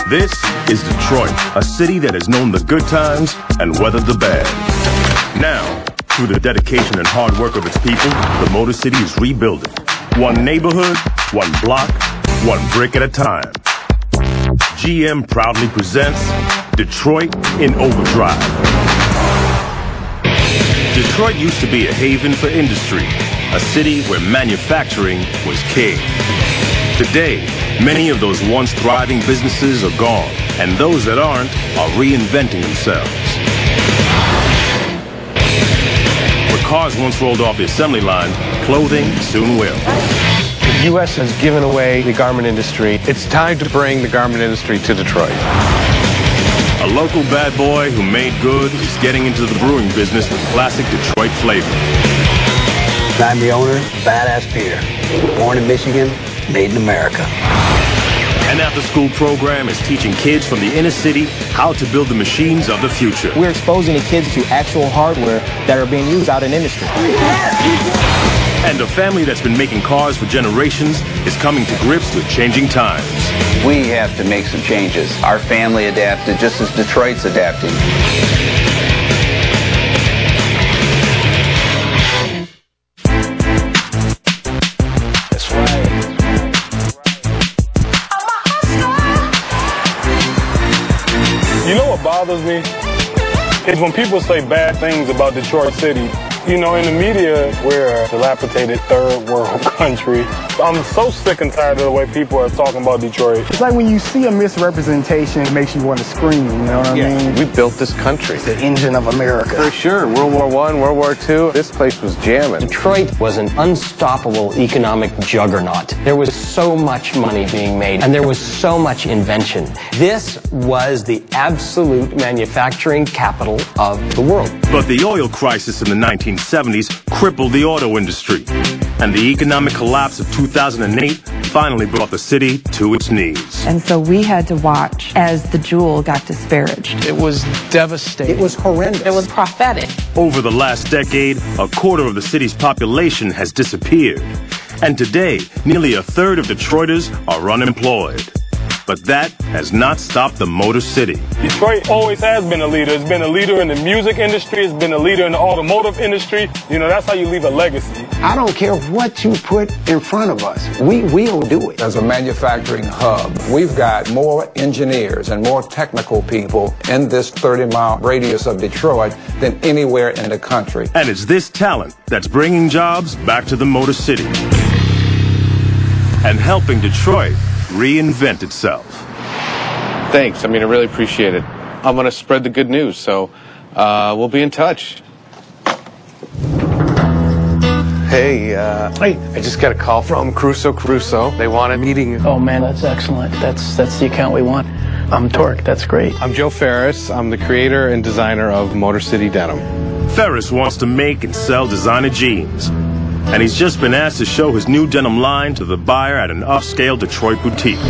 This is Detroit, a city that has known the good times and weathered the bad. Now, through the dedication and hard work of its people, the Motor City is rebuilding. One neighborhood, one block, one brick at a time. GM proudly presents Detroit in Overdrive. Detroit used to be a haven for industry, a city where manufacturing was king. Today, many of those once thriving businesses are gone, and those that aren't are reinventing themselves. Where cars once rolled off the assembly line, clothing soon will. The U.S. has given away the garment industry. It's time to bring the garment industry to Detroit. A local bad boy who made good is getting into the brewing business with classic Detroit flavor. I'm the owner of Badass Beer. Born in Michigan, made in America. An after-school program is teaching kids from the inner city how to build the machines of the future. We're exposing the kids to actual hardware that are being used out in industry. And a family that's been making cars for generations is coming to grips with changing times. We have to make some changes. Our family adapted just as Detroit's adapting. That's right. You know what bothers me? Is when people say bad things about Detroit City. You know, in the media, we're a dilapidated third world country. I'm so sick and tired of the way people are talking about Detroit. It's like when you see a misrepresentation, it makes you want to scream, you know what I mean? We built this country. It's the engine of America. For sure. World War I, World War II, this place was jamming. Detroit was an unstoppable economic juggernaut. There was so much money being made, and there was so much invention. This was the absolute manufacturing capital of the world. But the oil crisis in the 1970s crippled the auto industry, and the economic collapse of 2008 finally brought the city to its knees. And so we had to watch as the jewel got disparaged. It was devastating. It was horrendous. It was prophetic. Over the last decade, a quarter of the city's population has disappeared. And today, nearly a third of Detroiters are unemployed. But that has not stopped the Motor City. Detroit always has been a leader. It's been a leader in the music industry. It's been a leader in the automotive industry. You know, that's how you leave a legacy. I don't care what you put in front of us. We will do it. As a manufacturing hub, we've got more engineers and more technical people in this 30-mile radius of Detroit than anywhere in the country. And it's this talent that's bringing jobs back to the Motor City and helping Detroit reinvent itself. Thanks. I mean, I really appreciate it. I'm going to spread the good news, so we'll be in touch. Hey, I just got a call from Crusoe. They want a meeting. Oh man, that's excellent. That's the account we want. I'm Torque. That's great. I'm Joe Faris. I'm the creator and designer of Motor City Denim. Faris wants to make and sell designer jeans, and he's just been asked to show his new denim line to the buyer at an upscale Detroit boutique.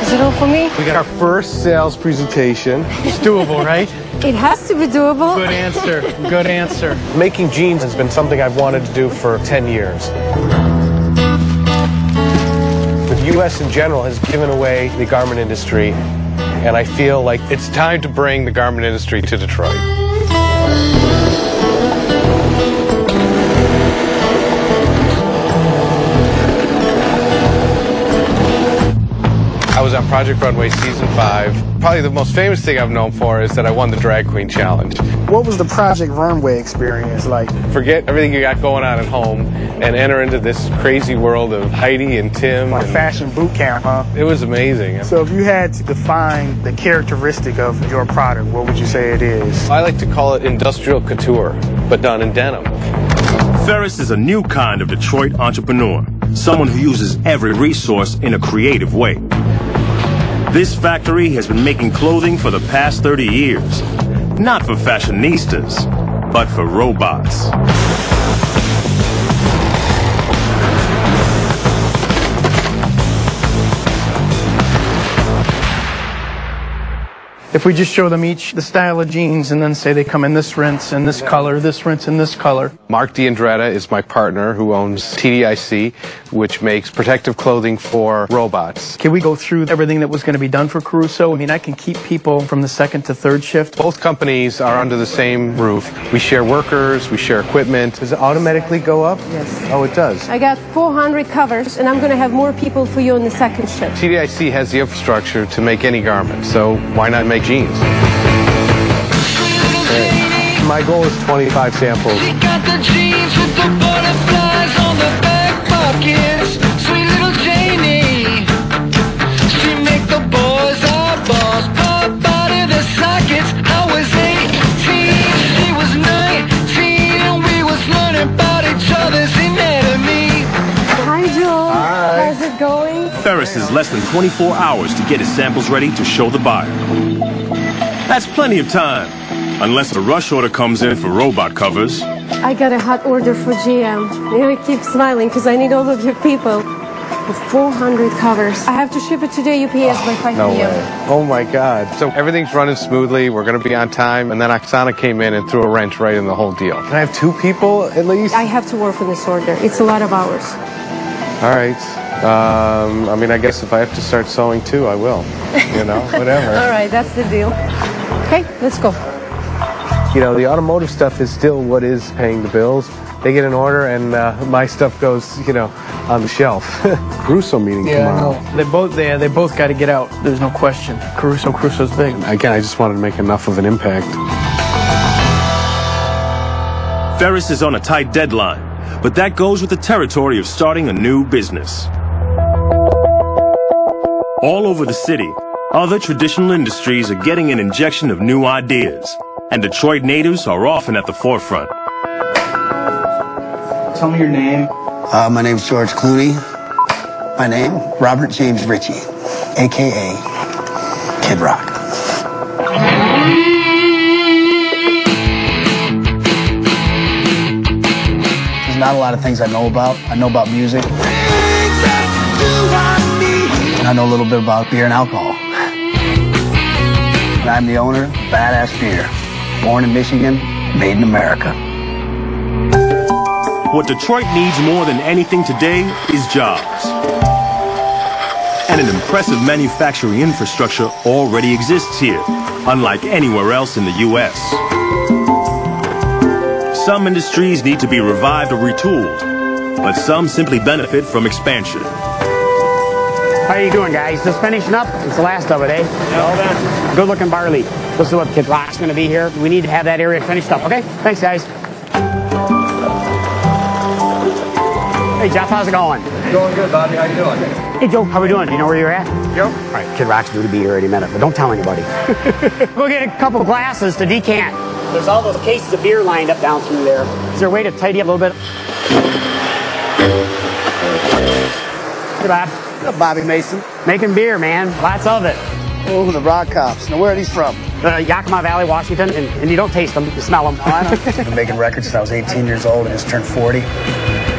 Is it all for me? We got our first sales presentation. It's doable, right? It has to be doable. Good answer. Good answer. Making jeans has been something I've wanted to do for 10 years. The U.S. in general has given away the garment industry, and I feel like it's time to bring the garment industry to Detroit. I was on Project Runway Season 5. Probably the most famous thing I'm known for is that I won the Drag Queen Challenge. What was the Project Runway experience like? Forget everything you got going on at home and enter into this crazy world of Heidi and Tim. Like fashion boot camp, huh? It was amazing. So if you had to define the characteristic of your product, what would you say it is? I like to call it industrial couture, but done in denim. Faris is a new kind of Detroit entrepreneur, someone who uses every resource in a creative way. This factory has been making clothing for the past 30 years, not for fashionistas, but for robots. If we just show them each the style of jeans and then say they come in this rinse and this color, this rinse and this color. Mark D'Andretta is my partner who owns TDIC, which makes protective clothing for robots. Can we go through everything that was going to be done for Caruso? I mean, I can keep people from the second to third shift. Both companies are under the same roof. We share workers, we share equipment. Does it automatically go up? Yes. Oh, it does. I got 400 covers, and I'm going to have more people for you on the second shift. TDIC has the infrastructure to make any garment, so why not make jeans? My goal is 25 samples. She got the jeans with the butterflies on the back pockets. Sweet little Janie. She make the boys eyeballs pop out of their sockets. I was 18, she was 19, and we was learning about each other's anatomy. Hi, Joel. Hi. How's it going? Faris has less than 24 hours to get his samples ready to show the buyer. That's plenty of time, unless a rush order comes in for robot covers. I got a hot order for GM. I keep smiling because I need all of your people. 400 covers. I have to ship it today, UPS, by 5 No p.m. way. Oh my God. So everything's running smoothly. We're going to be on time. And then Oksana came in and threw a wrench right in the whole deal. Can I have 2 people at least? I have to work on this order. It's a lot of hours. All right. I mean, I guess if I have to start sewing too, I will. You know, whatever. All right, that's the deal. Okay, let's go. You know, the automotive stuff is still what is paying the bills. They get an order and my stuff goes, you know, on the shelf. Caruso meeting tomorrow. They both got to get out. There's no question. Caruso's big. Again, I just wanted to make enough of an impact. Faris is on a tight deadline, but that goes with the territory of starting a new business. All over the city, other traditional industries are getting an injection of new ideas, and Detroit natives are often at the forefront. Tell me your name. My name's George Clooney. My name, Robert James Ritchie, a.k.a. Kid Rock. There's not a lot of things I know about. I know about music. And I know a little bit about beer and alcohol. And I'm the owner of Badass Beer. Born in Michigan, made in America. What Detroit needs more than anything today is jobs. And an impressive manufacturing infrastructure already exists here, unlike anywhere else in the U.S. Some industries need to be revived or retooled, but some simply benefit from expansion. How you doing, guys? Just finishing up? It's the last of it, eh? Yeah, all done. Good-looking barley. This is what Kid Rock's going to be here. We need to have that area finished up, okay? Thanks, guys. Hey, Jeff, how's it going? Going good, Bobby. How you doing? Hey, Joe, how we doing? Do you know where you're at? Joe? All right, Kid Rock's due to be here any minute, but don't tell anybody. We'll get a couple glasses to decant. There's all those cases of beer lined up down through there. Is there a way to tidy up a little bit? Hey, Bob. What's up, Bobby Mason? Making beer, man. Lots of it. Oh, the Rock Cops. Now, where are these from? Yakima Valley, Washington, and you don't taste them, you smell them. Oh, I know. I've been making records since I was 18 years old and just turned 40.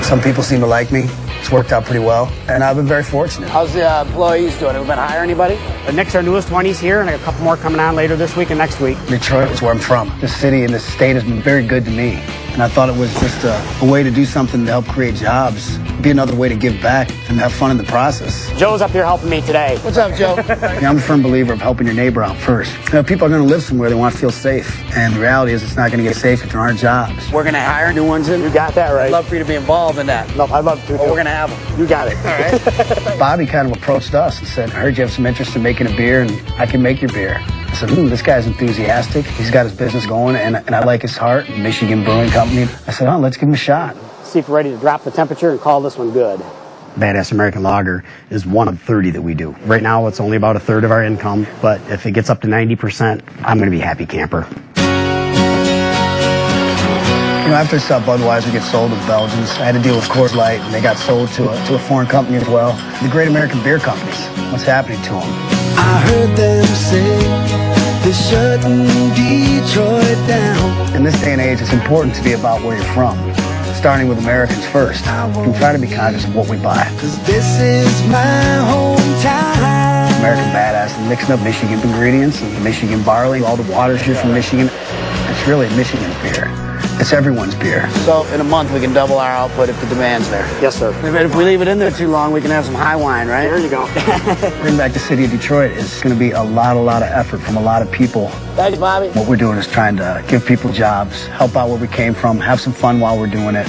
Some people seem to like me. It's worked out pretty well, and I've been very fortunate. How's the employees doing? Have we been hiring anybody? Nick's our newest one. He's here, and I got a couple more coming on later this week and next week. Detroit is where I'm from. This city and this state has been very good to me, and I thought it was just a way to do something to help create jobs, be another way to give back and have fun in the process. Joe's up here helping me today. What's up, Joe? I'm a firm believer of helping your neighbor out first. You know, people are going to live somewhere they want to feel safe, and the reality is it's not going to get safe if there aren't jobs. We're going to hire new ones in. You got that right. I'd love for you to be involved in that. No, I'd love to. Well, we're going to have them. You got it. All right. Bobby kind of approached us and said, I heard you have some interest in making a beer, and I can make your beer. I said, this guy's enthusiastic. He's got his business going, and I like his heart. Michigan Brewing Company. I said, let's give him a shot. See if we're ready to drop the temperature and call this one good. Badass American Lager is one of 30 that we do. Right now, it's only about a third of our income, but if it gets up to 90%, I'm going to be a happy camper. You know, after I saw Budweiser get sold to the Belgians, I had to deal with Coors Light, and they got sold to a foreign company as well. The great American beer companies, what's happening to them? I heard them say they're shutting Detroit down. In this day and age, it's important to be about where you're from, starting with Americans first, and try to be conscious of what we buy. 'Cause this is my hometown. American badass, mixing up Michigan ingredients and Michigan barley. All the water's here from Michigan. It's really Michigan beer. It's everyone's beer. So in a month, we can double our output if the demand's there. Yes, sir. If we leave it in there too long, we can have some high wine, right? There you go. Bring back the city of Detroit is going to be a lot of effort from a lot of people. Thanks, Bobby. What we're doing is trying to give people jobs, help out where we came from, have some fun while we're doing it.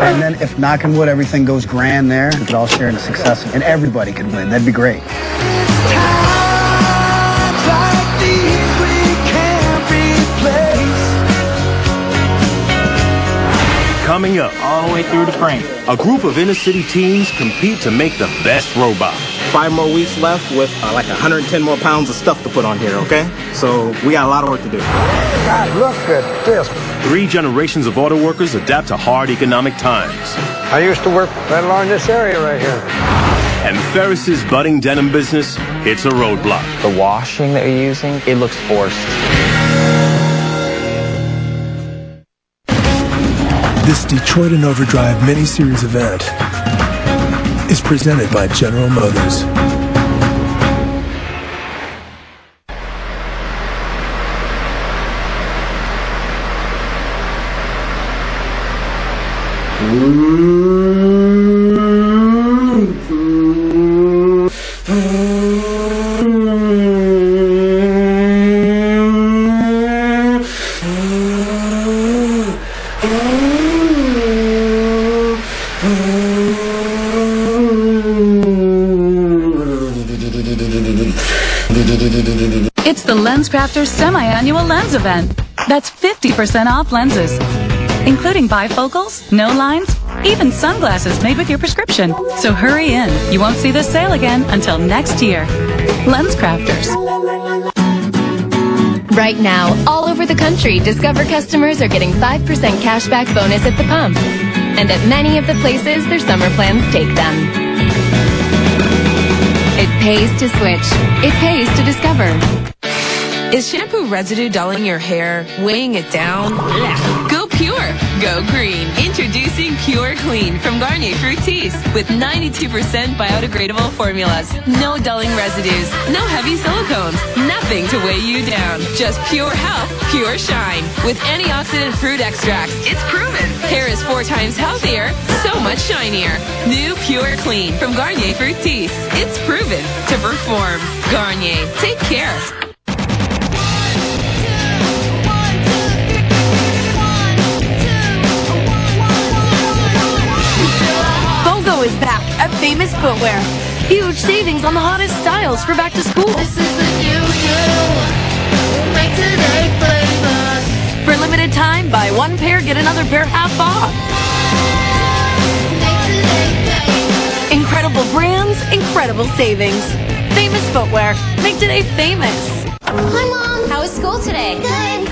And then if, knock on wood, everything goes grand there, we could all share in the success, and everybody could win. That'd be great. Coming up, All the way through the frame. a group of inner-city teens compete to make the best robot. 5 more weeks left with like 110 more pounds of stuff to put on here, okay? So we got a lot of work to do. God, look at this. 3 generations of auto workers adapt to hard economic times. I used to work right along this area right here. And Ferris's budding denim business hits a roadblock. The washing that you're using, it looks forced. This Detroit and Overdrive mini-series event is presented by General Motors. It's the LensCrafters semi-annual lens event. That's 50% off lenses, including bifocals, no lines, even sunglasses made with your prescription. So hurry in. You won't see this sale again until next year. LensCrafters. Right now, all over the country, Discover customers are getting 5% cashback bonus at the pump. And at many of the places their summer plans take them. It pays to switch. It pays to Discover. Is shampoo residue dulling your hair, weighing it down? Go pure. Go green. Introducing Pure Clean from Garnier Fructis with 92% biodegradable formulas. No dulling residues. No heavy silicones. Nothing to weigh you down. Just pure health, pure shine. With antioxidant fruit extracts. It's proven. Hair is 4 times healthier, so much shinier. New Pure Clean from Garnier Fructis. It's proven to perform. Garnier. Take care. Is back at Famous Footwear. Huge savings on the hottest styles for back to school. This is the new you. Make today famous. For limited time, buy 1 pair, get another pair half off. Make today famous. Incredible brands, incredible savings. Famous Footwear. Make today famous. Hi, Mom. How was school today? Good.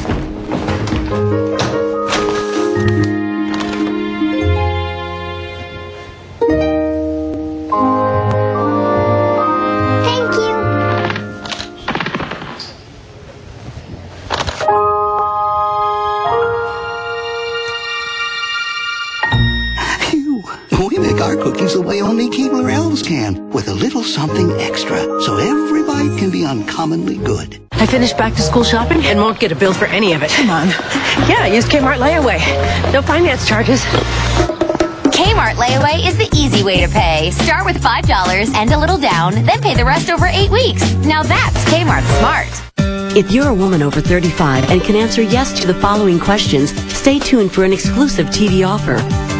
Cookies the way only Keebler elves can, with a little something extra, so every bite can be uncommonly good. I finished back to school shopping and won't get a bill for any of it. Come on. Yeah, use Kmart layaway. No finance charges. Kmart layaway is the easy way to pay. Start with $5 and a little down, then pay the rest over 8 weeks. Now that's Kmart Smart. If you're a woman over 35 and can answer yes to the following questions, stay tuned for an exclusive TV offer.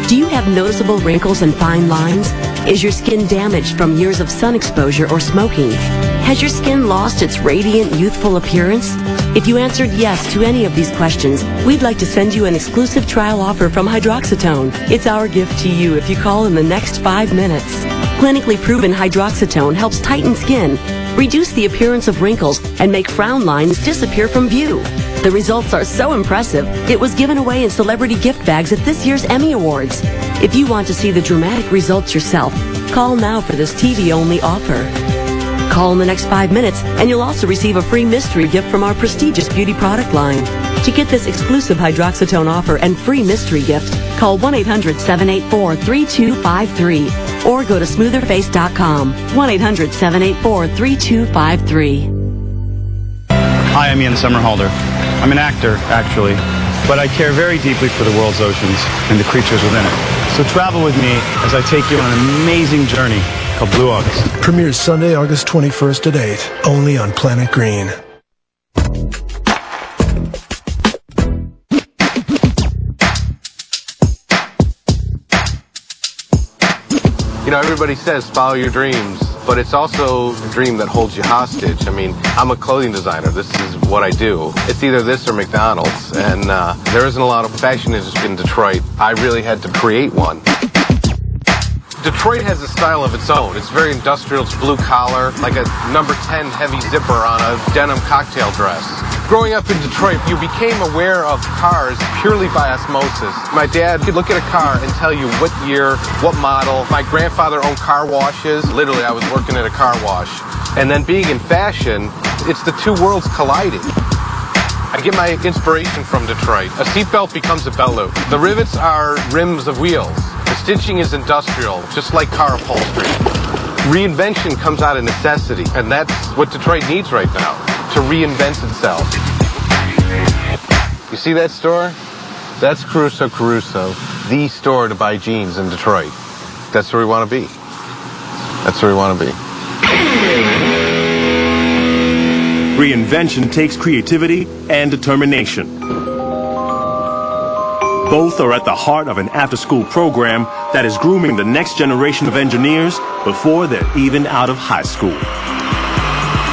Do you have noticeable wrinkles and fine lines? Is your skin damaged from years of sun exposure or smoking? Has your skin lost its radiant, youthful appearance? If you answered yes to any of these questions, we'd like to send you an exclusive trial offer from Hydroxytone. It's our gift to you if you call in the next 5 minutes. Clinically proven Hydroxytone helps tighten skin, reduce the appearance of wrinkles, and make frown lines disappear from view. The results are so impressive, it was given away in celebrity gift bags at this year's Emmy Awards. If you want to see the dramatic results yourself, call now for this TV-only offer. Call in the next 5 minutes, and you'll also receive a free mystery gift from our prestigious beauty product line. To get this exclusive Hydroxytone offer and free mystery gift, Call 1-800-784-3253 or go to smootherface.com. 1-800-784-3253. Hi, I'm Ian Somerhalder. I'm an actor, actually, but I care very deeply for the world's oceans and the creatures within it. So travel with me as I take you on an amazing journey called Blue August. Premieres Sunday, August 21st at 8, only on Planet Green. You know, everybody says follow your dreams, but it's also a dream that holds you hostage. I mean, I'm a clothing designer. This is what I do. It's either this or McDonald's, and there isn't a lot of fashion industry in Detroit. I really had to create one. Detroit has a style of its own. It's very industrial. It's blue collar, like a number 10 heavy zipper on a denim cocktail dress. Growing up in Detroit, you became aware of cars purely by osmosis. My dad could look at a car and tell you what year, what model. My grandfather owned car washes. Literally, I was working at a car wash. And then being in fashion, it's the two worlds colliding. I get my inspiration from Detroit. A seatbelt becomes a belt loop. The rivets are rims of wheels. The stitching is industrial, just like car upholstery. Reinvention comes out of necessity, and that's what Detroit needs right now, to reinvent itself. You see that store? That's Caruso, the store to buy jeans in Detroit. That's where we want to be. That's where we want to be. Reinvention takes creativity and determination. Both are at the heart of an after-school program that is grooming the next generation of engineers before they're even out of high school.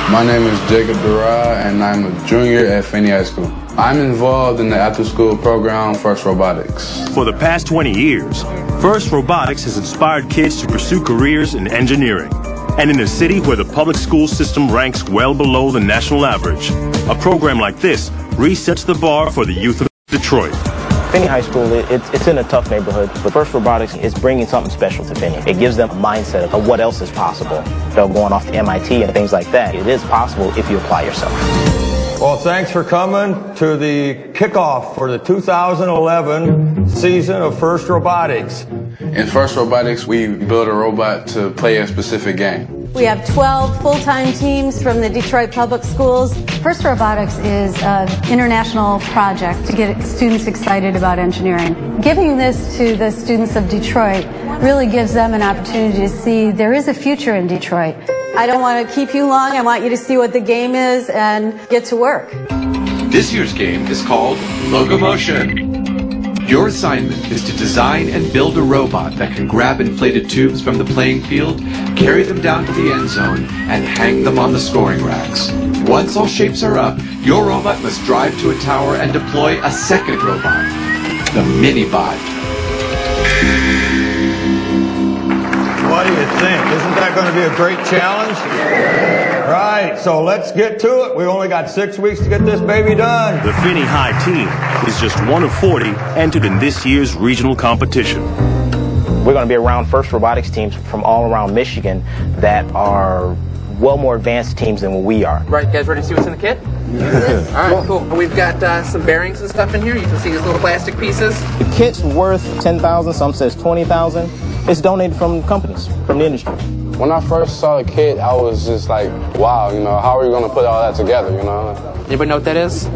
My name is Jacob Durrah, and I'm a junior at Finney High School. I'm involved in the after-school program F.I.R.S.T Robotics. For the past 20 years, F.I.R.S.T Robotics has inspired kids to pursue careers in engineering. And in a city where the public school system ranks well below the national average, a program like this resets the bar for the youth of Detroit. Finney High School, it's in a tough neighborhood, but F.I.R.S.T Robotics is bringing something special to Finney. It gives them a mindset of what else is possible. They're going off to MIT and things like that. It is possible if you apply yourself. Well, thanks for coming to the kickoff for the 2011 season of F.I.R.S.T Robotics. In F.I.R.S.T Robotics, we build a robot to play a specific game. We have 12 full-time teams from the Detroit Public Schools. F.I.R.S.T Robotics is an international project to get students excited about engineering. Giving this to the students of Detroit really gives them an opportunity to see there is a future in Detroit. I don't want to keep you long. I want you to see what the game is and get to work. This year's game is called Locomotion. Your assignment is to design and build a robot that can grab inflated tubes from the playing field, carry them down to the end zone, and hang them on the scoring racks. Once all shapes are up, your robot must drive to a tower and deploy a second robot, the Minibot. What do you think? Isn't that going to be a great challenge? Right, so let's get to it. We only got 6 weeks to get this baby done. The Finney High team is just one of 40 entered in this year's regional competition. We're going to be around F.I.R.S.T Robotics teams from all around Michigan that are well more advanced teams than what we are. Right, you guys ready to see what's in the kit? All right, cool. We've got some bearings and stuff in here. You can see these little plastic pieces. The kit's worth $10,000, some says $20,000. It's donated from companies, from the industry. When I first saw the kit, I was just like, wow, you know, how are we going to put all that together, you know? Anybody know what that is?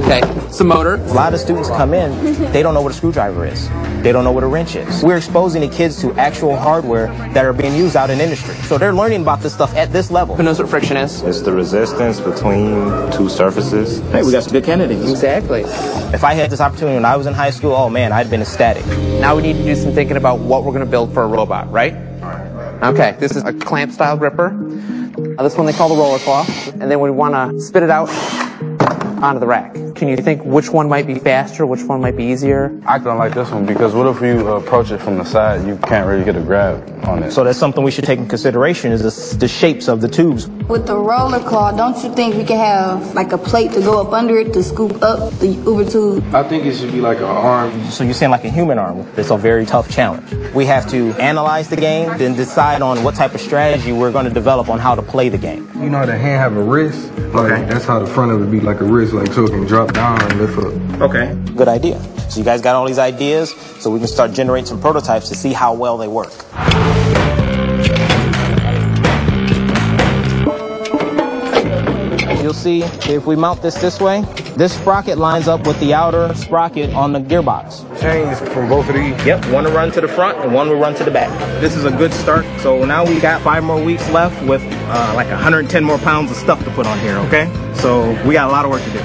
Okay, it's a motor. A lot of students come in, they don't know what a screwdriver is. They don't know what a wrench is. We're exposing the kids to actual hardware that are being used out in industry. So they're learning about this stuff at this level. Who knows what friction is? It's the resistance between two surfaces. Hey, we got some good candidates. Exactly. If I had this opportunity when I was in high school, oh man, I'd been ecstatic. Now we need to do some thinking about what we're going to build for a robot, right? Okay, this is a clamp-style gripper. This one they call the roller claw. And then we want to spit it out onto the rack. Can you think which one might be faster, which one might be easier? I don't like this one because what if you approach it from the side, you can't really get a grab on it. So that's something we should take in consideration is the shapes of the tubes. With the roller claw, don't you think we could have like a plate to go up under it to scoop up the Uber tube? I think it should be like an arm. So you're saying like a human arm. It's a very tough challenge. We have to analyze the game, then decide on what type of strategy we're going to develop on how to play the game. You know how the hand have a wrist? Like, that's how the front of it be like a wrist, like so it can drop down and lift up. Okay. Good idea. So you guys got all these ideas, so we can start generating some prototypes to see how well they work. You'll see if we mount this way, this sprocket lines up with the outer sprocket on the gearbox. Chains from both of these? Yep, one will run to the front and one will run to the back. This is a good start. So now we got 5 more weeks left with like 110 more pounds of stuff to put on here, okay? So we got a lot of work to do.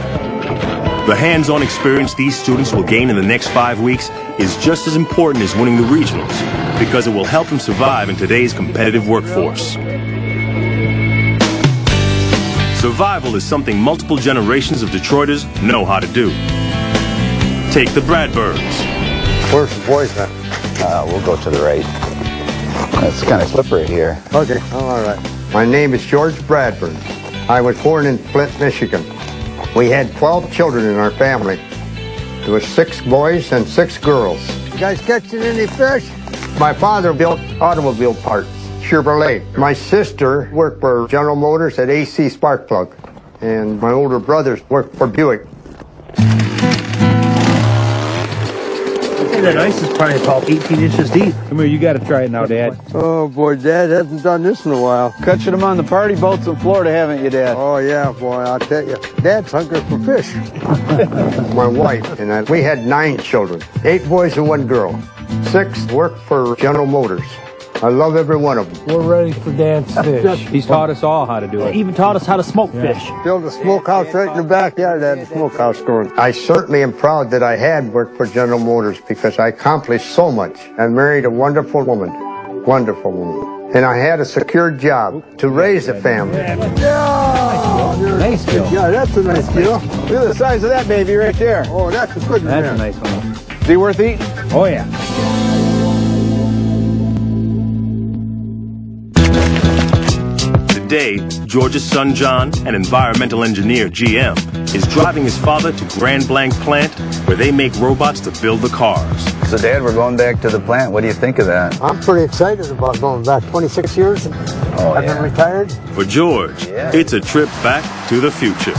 The hands-on experience these students will gain in the next 5 weeks is just as important as winning the regionals, because it will help them survive in today's competitive workforce. Survival is something multiple generations of Detroiters know how to do. Take the Bradburns. Where's the boys at? We'll go to the right. It's kind of slippery here. Okay, all right. My name is George Bradburn. I was born in Flint, Michigan. We had 12 children in our family. There was 6 boys and 6 girls. You guys catching any fish? My father built automobile parts. Chevrolet. My sister worked for General Motors at AC Sparkplug, and my older brothers worked for Buick. That ice is probably about 18 inches deep. Come here, you got to try it now, Dad. Oh, boy, Dad hasn't done this in a while. Catching them on the party boats in Florida, haven't you, Dad? Oh, yeah, boy, I'll tell you. Dad's hungry for fish. My wife and I, we had 9 children, 8 boys and 1 girl. 6 worked for General Motors. I love every one of them. We're ready for Dad's fish. He's taught us all how to do it. He even taught us how to smoke fish. Built a smokehouse right in the backyard. Had a smokehouse going. I certainly am proud that I had worked for General Motors because I accomplished so much. I married a wonderful woman. Wonderful woman. And I had a secure job to raise a family. Yeah, nice deal. Yeah, that's a nice deal. Look at the size of that baby right there. Oh, that's a good one. That's a nice one. Is he worth eating? Oh, yeah. Today, George's son John, an environmental engineer, GM, is driving his father to Grand Blanc plant where they make robots to build the cars. So, Dad, we're going back to the plant. What do you think of that? I'm pretty excited about going back 26 years. I've been retired. For George, it's a trip back to the future.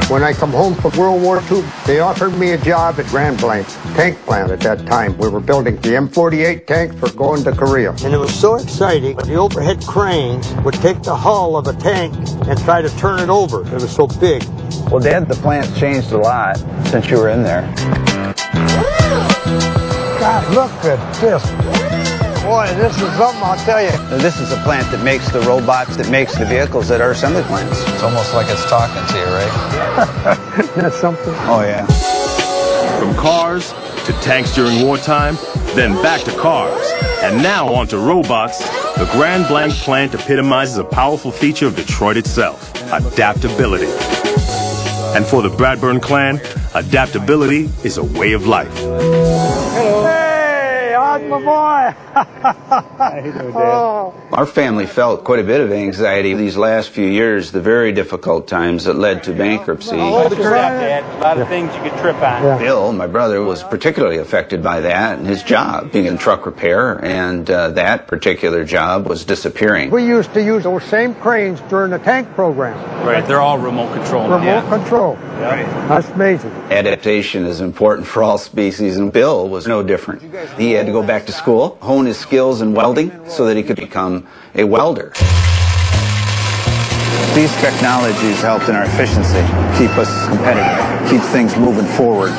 When I come home from World War II, they offered me a job at Grand Blanc, tank plant at that time. We were building the M48 tanks for going to Korea. And it was so exciting, the overhead cranes would take the hull of a tank and try to turn it over. It was so big. Well, Dad, the plant's changed a lot since you were in there. God, look at this. Boy, this is something, I'll tell you. This is a plant that makes the robots, that makes the vehicles at our assembly plants. It's almost like it's talking to you, right? That's something. Oh, yeah. From cars to tanks during wartime, then back to cars, and now onto robots, the Grand Blanc plant epitomizes a powerful feature of Detroit itself, adaptability. And for the Bradburn clan, adaptability is a way of life. Hello. Hey, how's my boy? How you doing, Dad? Our family felt quite a bit of anxiety these last few years, the very difficult times that led to bankruptcy. Watch your step, Dad. A lot of things you could trip on. Yeah. Bill, my brother, was particularly affected by that and his job, being in truck repair, and that particular job was disappearing. We used to use those same cranes during the tank program. Right, they're all remote control. Remote control. Right. That's amazing. Adaptation is important for all species, and Bill was no different. He had to go back to school, hone his skills in welding so that he could become a welder. These technologies helped in our efficiency, keep us competitive, keep things moving forward.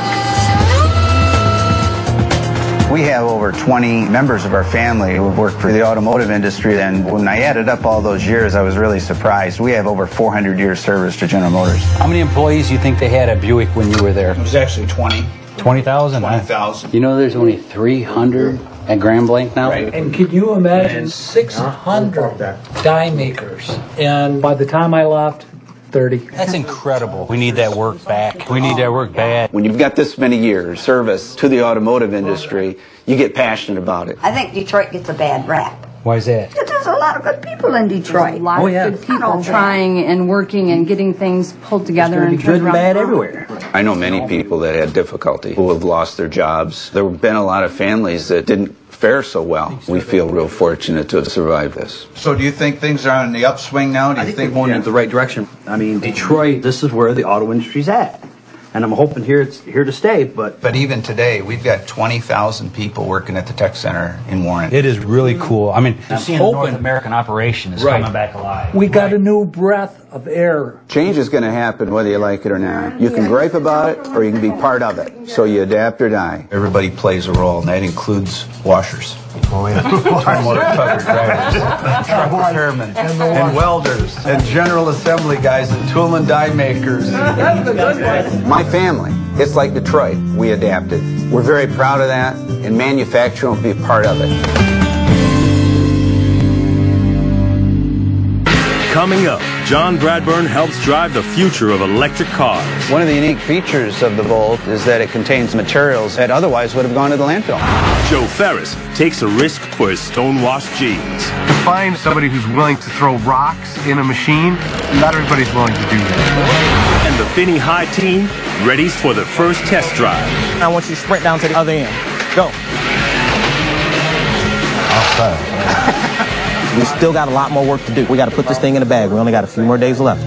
We have over 20 members of our family who have worked for the automotive industry, and when I added up all those years, I was really surprised. We have over 400 years service to General Motors. How many employees do you think they had at Buick when you were there? It was actually 20. 20,000? 20,000. You know there's only 300 at Grand Blanc now? Right. And can you imagine 600 die makers? And by the time I left, 30. That's incredible. We need that work back. We need that work bad. When you've got this many years service to the automotive industry, you get passionate about it. I think Detroit gets a bad rap. Why is that? There's a lot of good people in Detroit. A lot of good people trying and working and getting things pulled together and good and bad everywhere. I know many people that had difficulty, who have lost their jobs. There have been a lot of families that didn't fare so well. We feel real fortunate to have survived this. So do you think things are on the upswing now? I think they're going in the right direction. I mean, Detroit, this is where the auto industry's at. And I'm hoping it's here to stay, but even today, we've got 20,000 people working at the tech center in Warren. It is really cool. I mean, seeing a North American operation is coming back alive. We got a new breath of air. Change is going to happen whether you like it or not. You can gripe about it or you can be part of it. So you adapt or die. Everybody plays a role, and that includes washers. Oh, yeah. Automotive truck drivers, truck repairmen, and welders, and general assembly guys, and tool and die makers. My family, it's like Detroit. We adapted. We're very proud of that, and manufacturing will be a part of it. Coming up, John Bradburn helps drive the future of electric cars. One of the unique features of the Volt is that it contains materials that otherwise would have gone to the landfill. Joe Faris takes a risk for his stonewashed jeans. To find somebody who's willing to throw rocks in a machine, not everybody's willing to do that. And the Finney High team readies for the first test drive. I want you to sprint down to the other end. Go. Outside. We still got a lot more work to do. We got to put this thing in the bag. We only got a few more days left.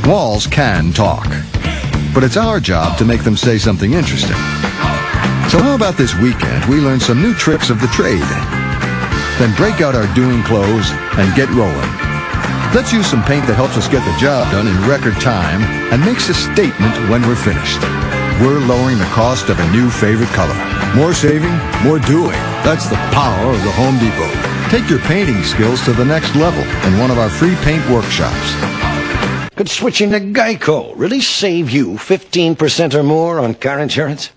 Walls can talk, but it's our job to make them say something interesting. So how about this weekend we learn some new tricks of the trade? Then break out our doing clothes and get rolling. Let's use some paint that helps us get the job done in record time and makes a statement when we're finished. We're lowering the cost of a new favorite color. More saving, more doing. That's the power of the Home Depot. Take your painting skills to the next level in one of our free paint workshops. Could switching to Geico really save you 15% or more on car insurance?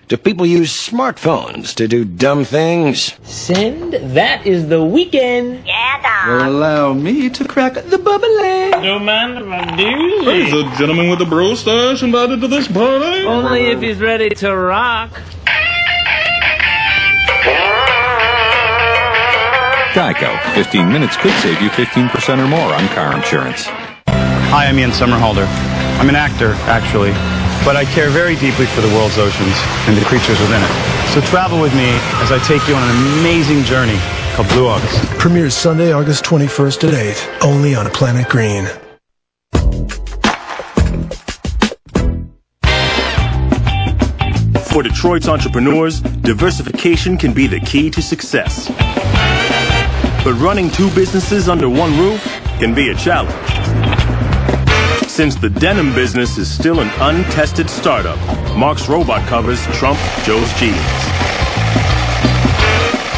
Do people use smartphones to do dumb things? Send, that is the weekend. Yeah, Dog. Allow me to crack the bubbly. Don't mind if I do. There's a gentleman with a bro stash invited to this party. Only if he's ready to rock. Geico. 15 minutes could save you 15% or more on car insurance. Hi, I'm Ian Somerhalder. I'm an actor, actually, but I care very deeply for the world's oceans and the creatures within it. So travel with me as I take you on an amazing journey called Blue August. Premieres Sunday, August 21st at 8, only on Planet Green. For Detroit's entrepreneurs, diversification can be the key to success. But running two businesses under one roof can be a challenge. Since the denim business is still an untested startup, Mark's robot covers trump Joe's jeans.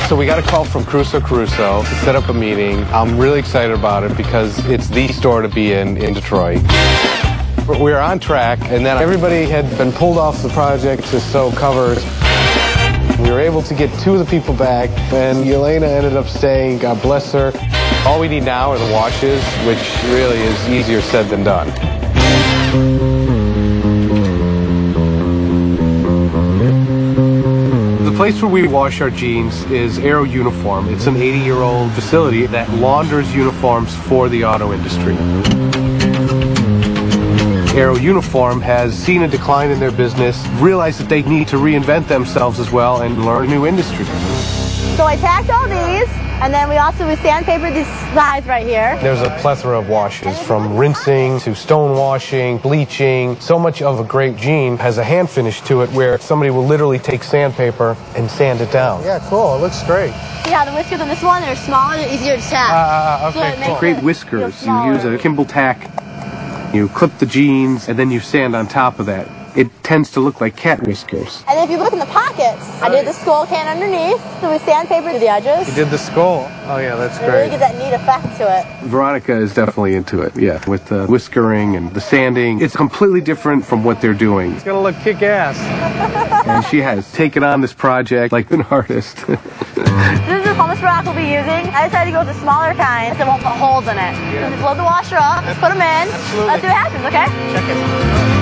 So we got a call from Caruso to set up a meeting. I'm really excited about it because it's the store to be in Detroit. We were on track, and then everybody had been pulled off the project to sew covers. We were able to get two of the people back, and Elena ended up staying, God bless her. All we need now are the washes, which really is easier said than done. The place where we wash our jeans is Aero Uniform. It's an 80-year-old facility that launders uniforms for the auto industry. Aero Uniform has seen a decline in their business, realized that they need to reinvent themselves as well and learn a new industry. So I tacked all these, and then we sandpapered these sides right here. There's a plethora of washes, from rinsing to stone washing, bleaching. So much of a great jean has a hand finish to it where somebody will literally take sandpaper and sand it down. Yeah, cool. It looks great. Yeah, the whiskers on this one, they're smaller, they're easier to tack. Okay, cool. Great whiskers. You use a Kimball tack, you clip the jeans, and then you sand on top of that. It tends to look like cat whiskers. And if you look in the pockets, I did the skull can underneath, so we sandpapered the edges. You did the skull? Oh yeah, that's great. Really get that neat effect to it. Veronica is definitely into it, yeah, with the whiskering and the sanding. It's completely different from what they're doing. It's gonna look kick-ass. And she has taken on this project like an artist. This is the pumice rock we'll be using. I decided to go with the smaller kind that won't put holes in it. So just load the washer up, just put them in. Absolutely. Let's see what happens, okay? Check it.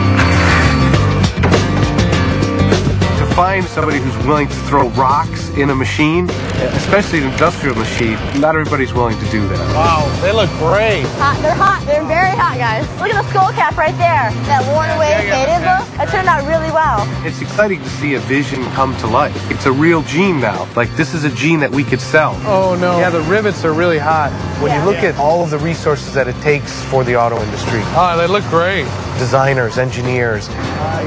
Find somebody who's willing to throw rocks in a machine, especially an industrial machine. Not everybody's willing to do that. Wow, they look great. They're hot. They're very hot, guys. Look at the skull cap right there. That worn away, faded look. That turned out really well. It's exciting to see a vision come to life. It's a real jean now. Like, this is a jean that we could sell. Oh, no. Yeah, the rivets are really hot. When you look at all of the resources that it takes for the auto industry. Oh, they look great. Designers, engineers,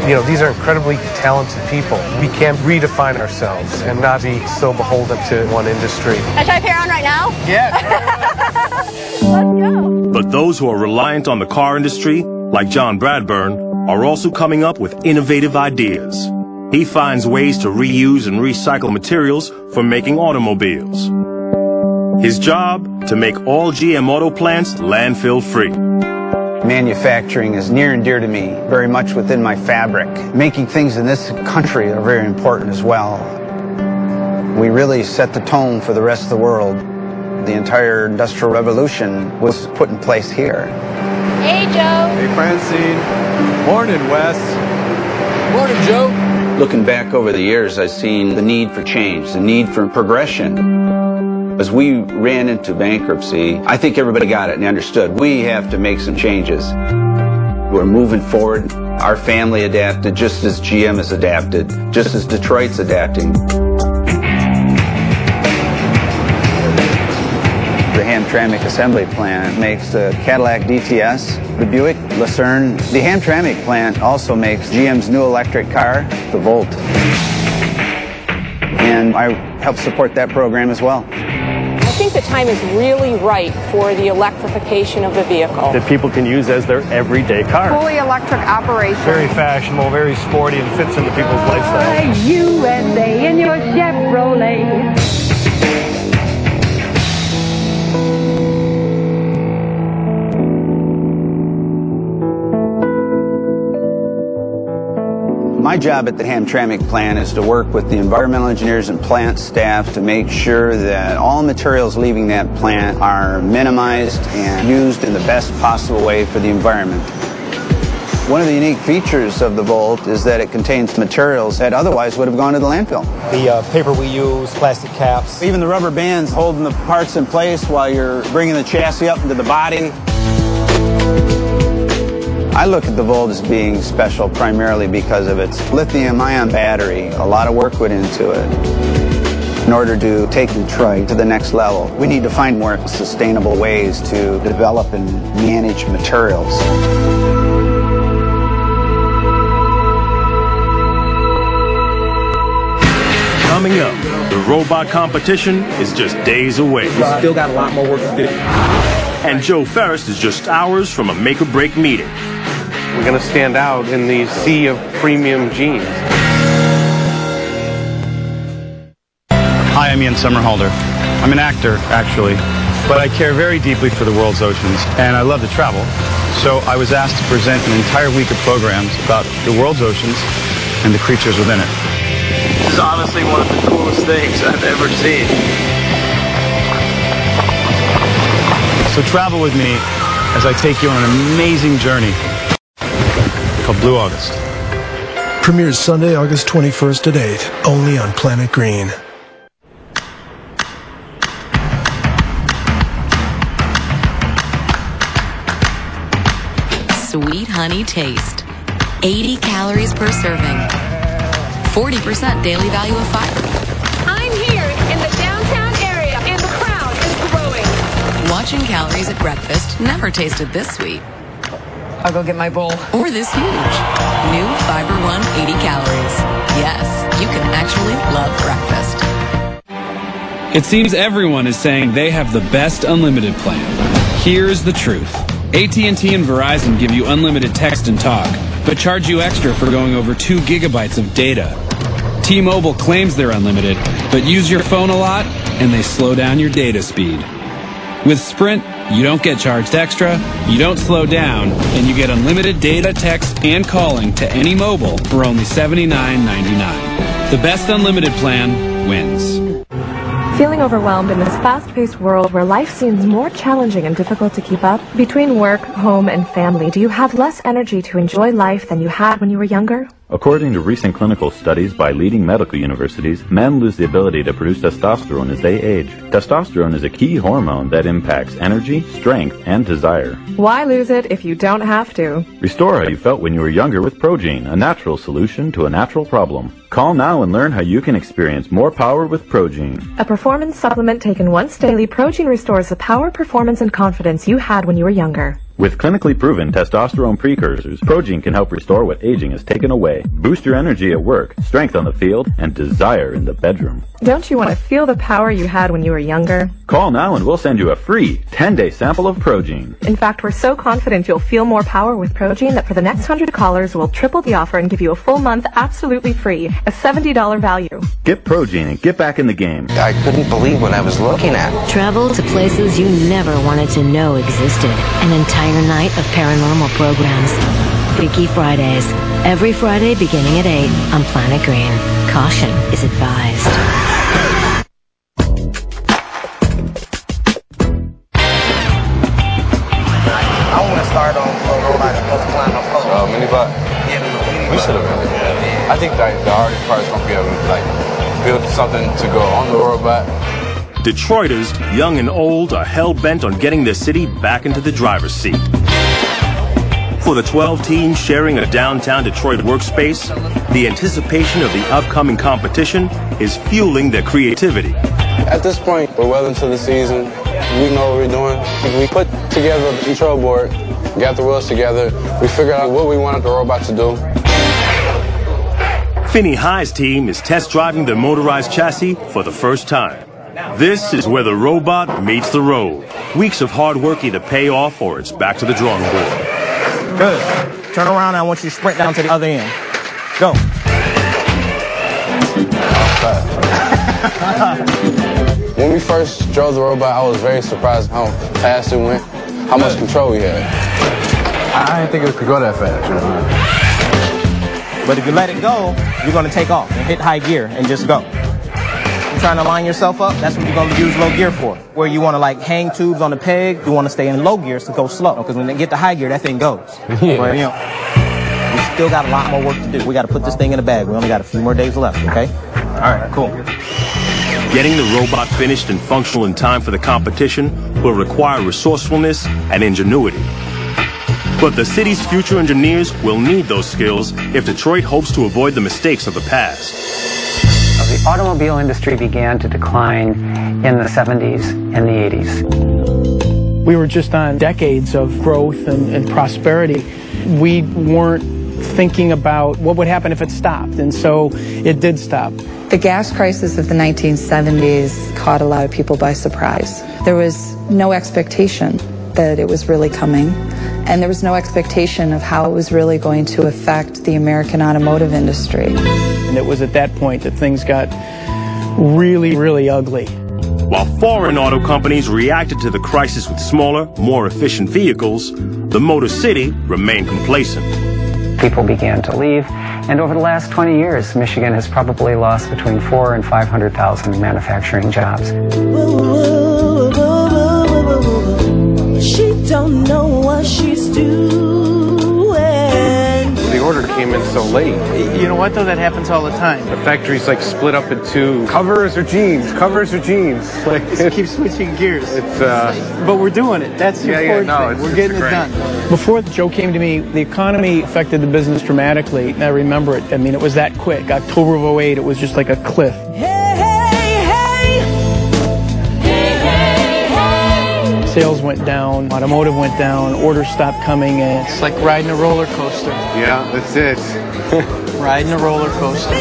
you know, these are incredibly talented people. We can't redefine ourselves and not be so beholden to one industry. Can I try a pair on right now? Yeah. Let's go. But those who are reliant on the car industry, like John Bradburn, are also coming up with innovative ideas. He finds ways to reuse and recycle materials for making automobiles. His job, to make all GM auto plants landfill-free. Manufacturing is near and dear to me, very much within my fabric. Making things in this country are very important as well. We really set the tone for the rest of the world. The entire Industrial Revolution was put in place here. Hey, Joe. Hey, Francine. Morning, Wes. Morning, Joe. Looking back over the years, I've seen the need for change, the need for progression. As we ran into bankruptcy, I think everybody got it and understood. We have to make some changes. We're moving forward. Our family adapted just as GM has adapted, just as Detroit's adapting. The Hamtramck assembly plant makes the Cadillac DTS, the Buick Lucerne. The Hamtramck plant also makes GM's new electric car, the Volt. And I help support that program as well. I think the time is really right for the electrification of the vehicle. That people can use as their everyday car. Fully electric operation. Very fashionable, very sporty, and fits into people's lifestyle. USA in your Chevrolet. My job at the Hamtramck plant is to work with the environmental engineers and plant staff to make sure that all materials leaving that plant are minimized and used in the best possible way for the environment. One of the unique features of the Volt is that it contains materials that otherwise would have gone to the landfill. The paper we use, plastic caps. Even the rubber bands holding the parts in place while you're bringing the chassis up into the body. I look at the Volt as being special primarily because of its lithium-ion battery. A lot of work went into it. In order to take Detroit to the next level, we need to find more sustainable ways to develop and manage materials. Coming up, the robot competition is just days away. We still got a lot more work to do. And Joe Faris is just hours from a make-or-break meeting. We're going to stand out in the sea of premium jeans. Hi, I'm Ian Somerhalder. I'm an actor, actually, but I care very deeply for the world's oceans, and I love to travel. So I was asked to present an entire week of programs about the world's oceans and the creatures within it. This is honestly one of the coolest things I've ever seen. So travel with me as I take you on an amazing journey called Blue August. Premieres Sunday, August 21st at 8, only on Planet Green. sweet honey taste. 80 calories per serving. 40% daily value of fiber. I'm here in the downtown area, and the crowd is growing. Watching calories at breakfast never tasted this sweet. I'll go get my bowl. Or this huge. New Fiber One 80 calories. Yes, you can actually love breakfast. It seems everyone is saying they have the best unlimited plan. Here's the truth. AT&T and Verizon give you unlimited text and talk, but charge you extra for going over 2 gigabytes of data. T-Mobile claims they're unlimited, but use your phone a lot, and they slow down your data speed. With Sprint, you don't get charged extra, you don't slow down, and you get unlimited data, text, and calling to any mobile for only $79.99. The best unlimited plan wins. Feeling overwhelmed in this fast-paced world where life seems more challenging and difficult to keep up? Between work, home, and family, do you have less energy to enjoy life than you had when you were younger? According to recent clinical studies by leading medical universities, men lose the ability to produce testosterone as they age. Testosterone is a key hormone that impacts energy, strength, and desire. Why lose it if you don't have to? Restore how you felt when you were younger with Progene, a natural solution to a natural problem. Call now and learn how you can experience more power with Progene. A performance supplement taken once daily, Progene restores the power, performance, and confidence you had when you were younger. With clinically proven testosterone precursors, Progene can help restore what aging has taken away. Boost your energy at work, strength on the field, and desire in the bedroom. Don't you want to feel the power you had when you were younger? Call now and we'll send you a free 10-day sample of Progene. In fact, we're so confident you'll feel more power with Progene that for the next 100 callers, we'll triple the offer and give you a full month absolutely free, a $70 value. Get Progene and get back in the game. I couldn't believe what I was looking at. Travel to places you never wanted to know existed. An entire night of paranormal programs. Freaky Fridays. Every Friday beginning at 8 on Planet Green. Caution is advised. I want to start on robots supposed to climb a pole. Minibot? Yeah, minibot. We should have. I think the hardest part is going to be able to build something to go on the robot. Detroiters, young and old, are hell-bent on getting their city back into the driver's seat. For the 12 teams sharing a downtown Detroit workspace, the anticipation of the upcoming competition is fueling their creativity. At this point, we're well into the season. We know what we're doing. We put together the control board, got the wheels together. We figured out what we wanted the robot to do. Finney High's team is test driving their motorized chassis for the first time. This is where the robot meets the road. Weeks of hard work either pay off or it's back to the drawing board. Good. Turn around. I want you to sprint down to the other end. Go. When we first drove the robot, I was very surprised how fast it went, how much control we had. I didn't think it could go that fast. But if you let it go, you're going to take off and hit high gear and just go. You're trying to line yourself up, that's what you're going to use low gear for. Where you want to hang tubes on the peg, you want to stay in low gears to go slow. Because when they get to high gear, that thing goes. Yeah. But, we still got a lot more work to do. We got to put this thing in a bag. We only got a few more days left, okay? All right, cool. Getting the robot finished and functional in time for the competition will require resourcefulness and ingenuity. But the city's future engineers will need those skills if Detroit hopes to avoid the mistakes of the past. The automobile industry began to decline in the 70s and the 80s. We were just on decades of growth and prosperity. We weren't thinking about what would happen if it stopped, and so it did stop. The gas crisis of the 1970s caught a lot of people by surprise. There was no expectation that it was really coming, and there was no expectation of how it was really going to affect the American automotive industry. And it was at that point that things got really, really ugly. While foreign auto companies reacted to the crisis with smaller, more efficient vehicles, the Motor City remained complacent. People began to leave, and over the last 20 years, Michigan has probably lost between 400,000 and 500,000 manufacturing jobs. She don't know what she's doing. The order came in so late. You know what, though? That happens all the time. The factory's like split up into covers or jeans, covers or jeans. Like, just keep switching gears. It's but we're doing it. That's the important thing. We're getting it done. Before Joe came to me, the economy affected the business dramatically. And I remember it. I mean, it was that quick. October of 08, it was just like a cliff. Sales went down, automotive went down, orders stopped coming in. It's like riding a roller coaster. Yeah, that's it. Riding a roller coaster.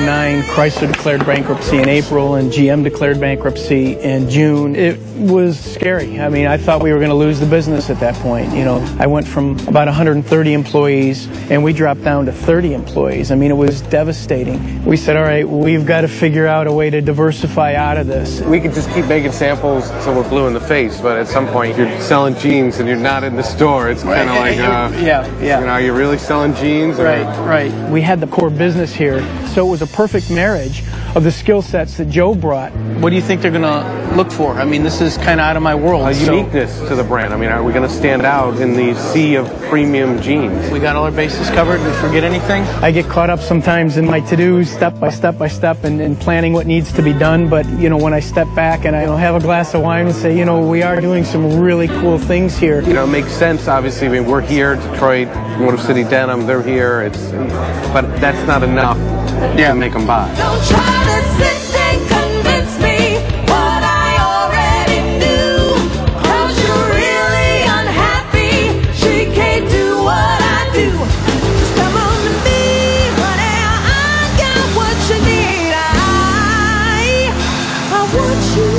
2009, Chrysler declared bankruptcy in April, and GM declared bankruptcy in June. It was scary. I mean, I thought we were going to lose the business at that point. You know, I went from about 130 employees, and we dropped down to 30 employees. I mean, it was devastating. We said, all right, we've got to figure out a way to diversify out of this. We could just keep making samples so we're blue in the face, but at some point, you're selling jeans and you're not in the store. It's kind of like, yeah. You know, are you really selling jeans? Or? Right. We had the core business here, so it was a perfect marriage of the skill sets that Joe brought. What do you think they're going to look for? I mean, this is kind of out of my world. A uniqueness to the brand. I mean, are we going to stand out in the sea of premium jeans? We got all our bases covered. We forget anything? I get caught up sometimes in my to-dos, step by step, and planning what needs to be done. But, you know, when I step back and I have a glass of wine and say, you know, we are doing some really cool things here. You know, it makes sense, obviously. I mean, we're here, Detroit, Motor City Denim, they're here. But that's not enough to make them buy. Don't try to sit and convince me what I already knew. 'Cause you're really unhappy. She can't do what I do. Just come on to me, honey. I got what you need. I want you.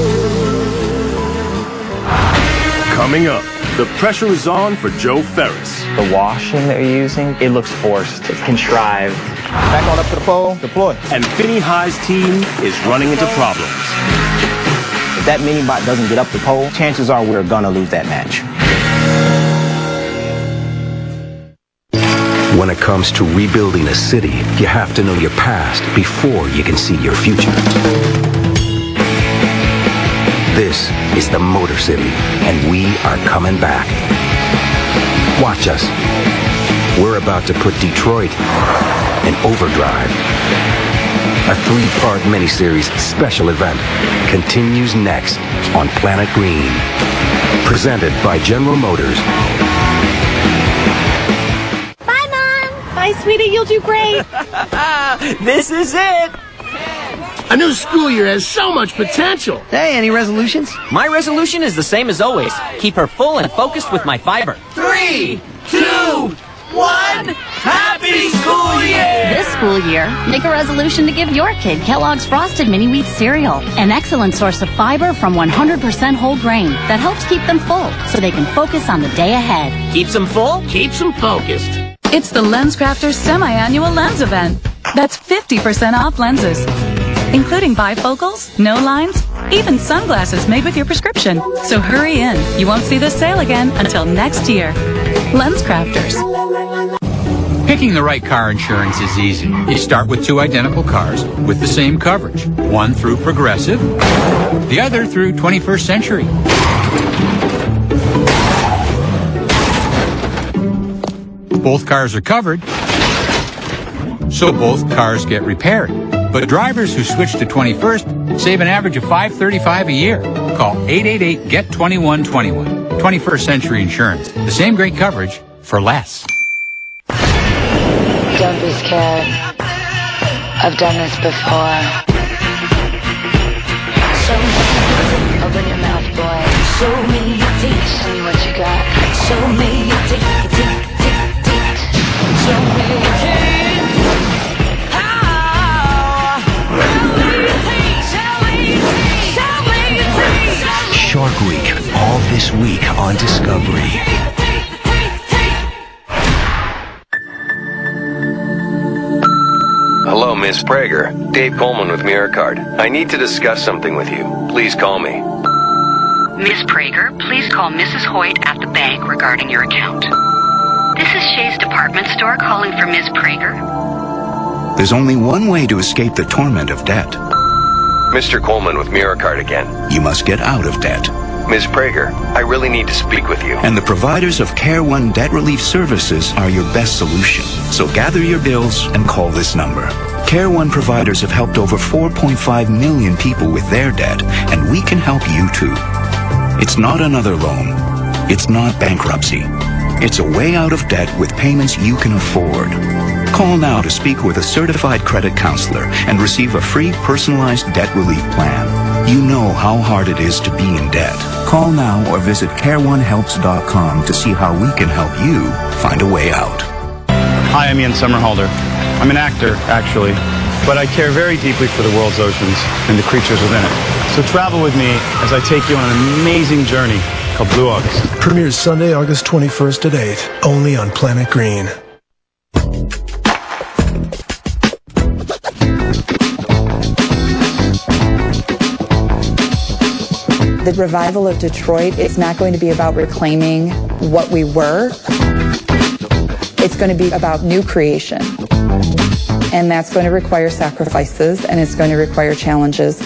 Coming up, the pressure is on for Joe Faris. The washing that you're using, it looks forced. It's contrived. Back on up to the pole, deploy. And Finney High's team is running into problems. If that mini bot doesn't get up the pole, chances are we're gonna lose that match. When it comes to rebuilding a city, you have to know your past before you can see your future. This is the Motor City, and we are coming back. Watch us. We're about to put Detroit in overdrive. A 3-part miniseries special event continues next on Planet Green. Presented by General Motors. Bye, Mom. Bye, sweetie. You'll do great. This is it. A new school year has so much potential. Hey, any resolutions? My resolution is the same as always. Keep her full and focused with my fiber. 3, 2, 1. Happy school year! This school year, make a resolution to give your kid Kellogg's Frosted Mini Wheat cereal, an excellent source of fiber from 100% whole grain that helps keep them full so they can focus on the day ahead. Keeps them full, keeps them focused. It's the LensCrafters semi-annual lens event. That's 50% off lenses, including bifocals, no lines, even sunglasses made with your prescription. So hurry in. You won't see this sale again until next year. LensCrafters. Picking the right car insurance is easy. You start with 2 identical cars with the same coverage. One through Progressive, the other through 21st Century. Both cars are covered, so both cars get repaired. But drivers who switch to 21st save an average of $535 a year. Call 888-GET-2121. 21st Century Insurance. The same great coverage for less. Don't be scared. I've done this before. Show me. Open your mouth, boy. Show me your teeth. Show me what you got. Show me your teeth. Show me your teeth. Shark Week, all this week on Discovery. Hello, Ms. Prager. Dave Coleman with MirrorCard. I need to discuss something with you. Please call me. Ms. Prager, please call Mrs. Hoyt at the bank regarding your account. This is Shay's department store calling for Ms. Prager. There's only one way to escape the torment of debt. Mr. Coleman with MirrorCard again. You must get out of debt. Ms. Prager, I really need to speak with you. And the providers of Care One Debt Relief Services are your best solution. So gather your bills and call this number. Care One providers have helped over 4.5 million people with their debt, and we can help you too. It's not another loan. It's not bankruptcy. It's a way out of debt with payments you can afford. Call now to speak with a certified credit counselor and receive a free personalized debt relief plan. You know how hard it is to be in debt. Call now or visit careonehelps.com to see how we can help you find a way out. Hi, I'm Ian Somerhalder. I'm an actor, actually, but I care very deeply for the world's oceans and the creatures within it. So travel with me as I take you on an amazing journey called Blue August. Premieres Sunday, August 21st at 8, only on Planet Green. The revival of Detroit is not going to be about reclaiming what we were. It's going to be about new creation. And that's going to require sacrifices, and it's going to require challenges.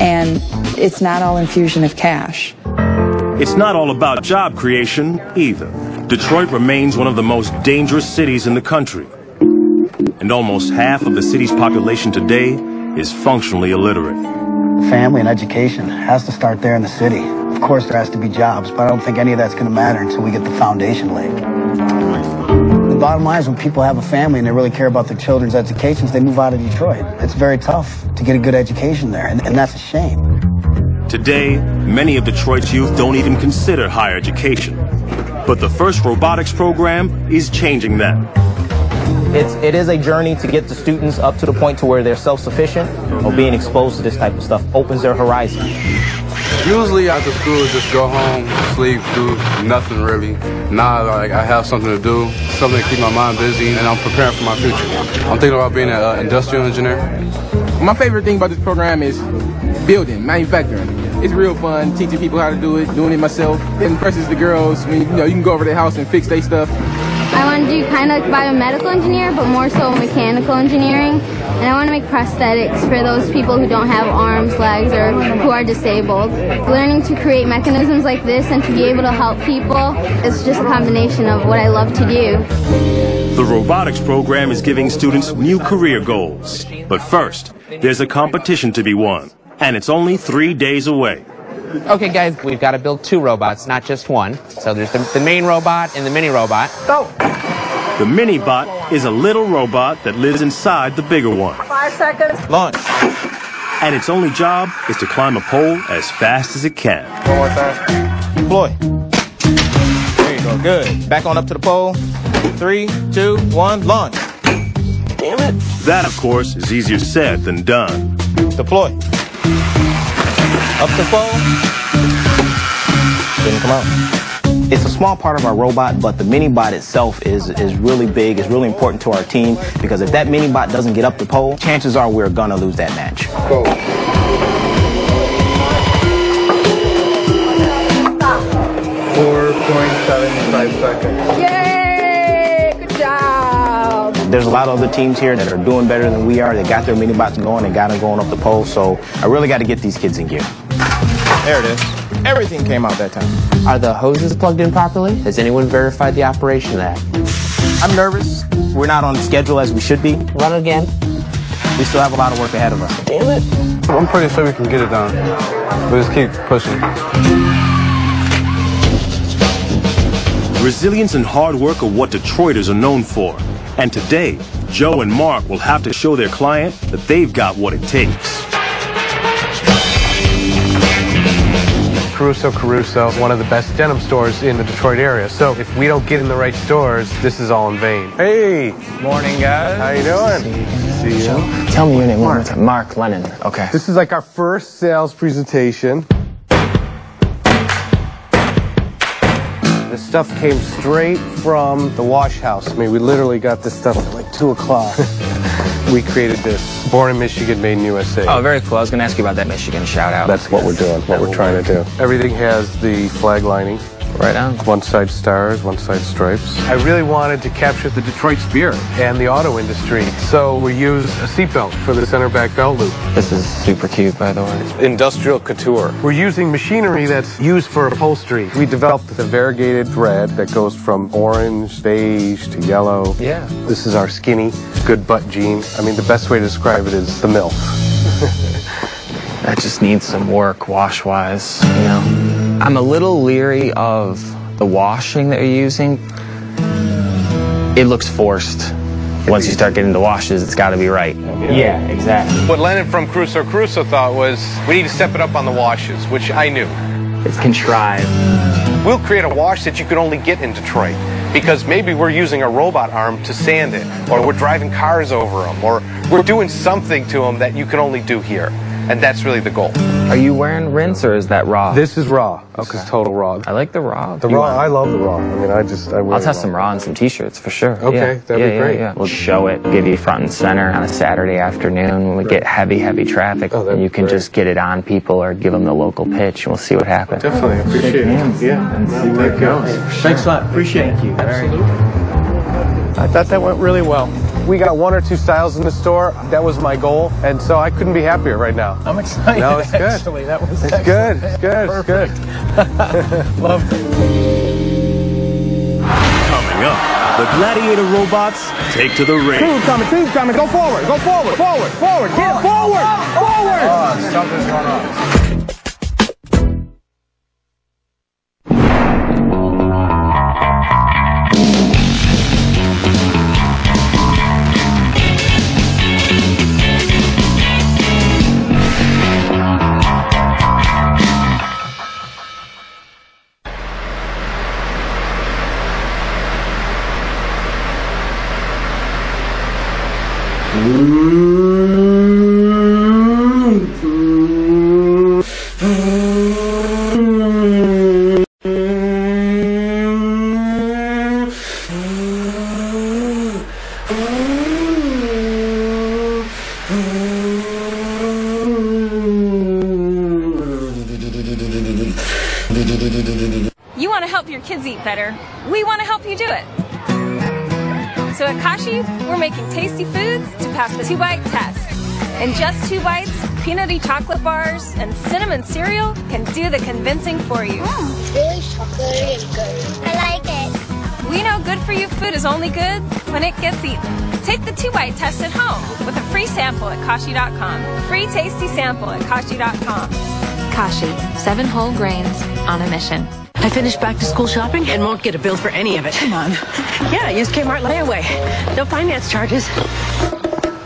And it's not all infusion of cash. It's not all about job creation either. Detroit remains one of the most dangerous cities in the country. And almost half of the city's population today is functionally illiterate. Family and education has to start there in the city. Of course, there has to be jobs, but I don't think any of that's going to matter until we get the foundation laid. The bottom line is when people have a family and they really care about their children's educations, they move out of Detroit. It's very tough to get a good education there, and that's a shame. Today, many of Detroit's youth don't even consider higher education. But the F.I.R.S.T Robotics program is changing that. It is a journey to get the students up to the point to where they're self-sufficient, or being exposed to this type of stuff opens their horizon. Usually after school, just go home, sleep, do nothing really. Now I have something to do, something to keep my mind busy, and I'm preparing for my future. I'm thinking about being an industrial engineer. My favorite thing about this program is building, manufacturing. It's real fun, teaching people how to do it, doing it myself. It impresses the girls when you can go over to their house and fix their stuff. I want to do kind of like biomedical engineer, but more so mechanical engineering. And I want to make prosthetics for those people who don't have arms, legs, or who are disabled. Learning to create mechanisms like this and to be able to help people is just a combination of what I love to do. The robotics program is giving students new career goals. But first, there's a competition to be won, and it's only 3 days away. Okay, guys, we've got to build 2 robots, not just one. So there's the main robot and the mini robot. Go! The mini bot is a little robot that lives inside the bigger one. 5 seconds. Launch. And its only job is to climb a pole as fast as it can. One more time. Deploy. There you go. Good. Back on up to the pole. 3, 2, 1, launch. Damn it. That, of course, is easier said than done. Deploy. Up the pole. Didn't come out. It's a small part of our robot, but the mini-bot itself is really big, is really important to our team, because if that mini-bot doesn't get up the pole, chances are we're gonna lose that match. Go. 4.75 seconds. Yay! Good job! There's a lot of other teams here that are doing better than we are. They got their mini-bots going and got them going up the pole, so I really got to get these kids in gear. There it is. Everything came out that time. Are the hoses plugged in properly? Has anyone verified the operation of that? I'm nervous. We're not on schedule as we should be. Run it again. We still have a lot of work ahead of us. Damn it. I'm pretty sure we can get it done. We'll just keep pushing. Resilience and hard work are what Detroiters are known for. And today, Joe and Mark will have to show their client that they've got what it takes. Caruso, one of the best denim stores in the Detroit area. So if we don't get in the right stores, this is all in vain. Hey! Morning, guys. How you doing? See you. Joe, tell me your name one more time. Mark Lennon. Okay. This is like our first sales presentation. This stuff came straight from the wash house. I mean, we literally got this stuff at like 2 o'clock. We created this. Born in Michigan, made in USA. Oh, very cool. I was going to ask you about that Michigan shout out. That's what we're doing, what we're trying to do. Everything has the flag lining. Right on. One side stars, one side stripes. I really wanted to capture the Detroit spirit and the auto industry, so we used a seatbelt for the center back belt loop. This is super cute, by the way. It's industrial couture. We're using machinery that's used for upholstery. We developed the variegated thread that goes from orange, beige to yellow. Yeah. This is our skinny, good butt jean. I mean, the best way to describe it is the MILF. That just needs some work wash-wise, you know. I'm a little leery of the washing that you're using. It looks forced. Once you start getting the washes, it's got to be right. Yeah, exactly. What Lennon from Crusoe thought was, we need to step it up on the washes, which I knew. It's contrived. We'll create a wash that you could only get in Detroit, because maybe we're using a robot arm to sand it, or we're driving cars over them, or we're doing something to them that you can only do here. And that's really the goal. Are you wearing rinse or is that raw? This is raw. This is total raw. I like the raw. The raw, I love the raw. I mean, I'll test some raw on some t-shirts for sure. Okay, that'd be great. Yeah. We'll show it, give you front and center on a Saturday afternoon when we get heavy traffic. And you can just get it on people or give them the local pitch and we'll see what happens. Definitely, appreciate it. Yeah, and see where it goes. Thanks a lot. Appreciate it. Absolutely. I thought that went really well. We got 1 or 2 styles in the store. That was my goal, and so I couldn't be happier right now. I'm excited. No, it's good. Actually, that was it's good. It's good. It's good. Loved it. Coming up, the gladiator robots take to the ring. Tube coming. Go forward. Get forward. Forward. Something's going on. You want to help your kids eat better. We want to help you do it. So at Kashi, we're making tasty foods to pass the 2-bite test. In just 2 bites, peanutty chocolate bars and cinnamon cereal can do the convincing for you. It's really chocolatey and good. I like it. We know good for you food is only good when it gets eaten. Take the 2-bite test at home with a free sample at Kashi.com. Free tasty sample at Kashi.com. Kashi, 7 whole grains on a mission. I finished back-to-school shopping and won't get a bill for any of it. Come on. Yeah, use Kmart Layaway. No finance charges.